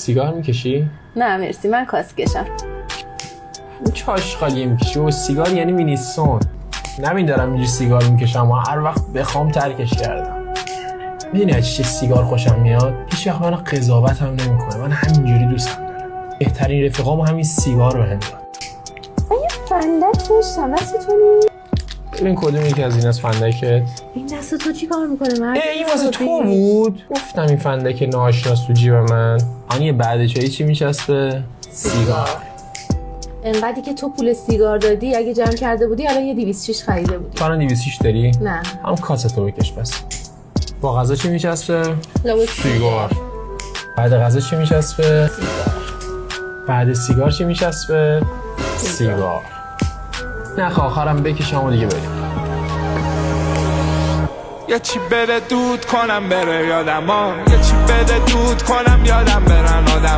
سیگار میکشی؟ نه مرسی، من کاسکشم. این چه آشغالیه میکشی و سیگار یعنی وینیسون. نمین دارم اینجوری سیگار میکشم و هر وقت بخوام ترکش کردم. میدونی از چه سیگار خوشم میاد؟ هیچ وقت منو قضاوت هم نمیکنه، من همینجوری دوستم دارم. بهترین رفیقام همین سیگار رو بهم داد. من یه فندک داشتم، دستتونی؟ ببین کدوم یکی از این از فندکت؟ این دست تو چی کار میکنه مرد؟ این واسه تو بود؟ گفتم این فندک ناشناس تو جیب من. آنی بعد چایی چی میچسبه؟ سیگار. انقدری که تو پول سیگار دادی اگه جمع کرده بودی الان یه 206 خریده بودی. تو الان 206 داری؟ نه. هم کاستو بکش پس. با غذا چی میچسبه؟ سیگار. بعد غذا چی میچسبه؟ سیگار. بعد سیگار چی میچسبه؟ سیگار. نه آخرم بکشم و دیگه بریم. یه چی بده دود کنم بره یادم ها، یه چی بده دود کنم یادم برن آدم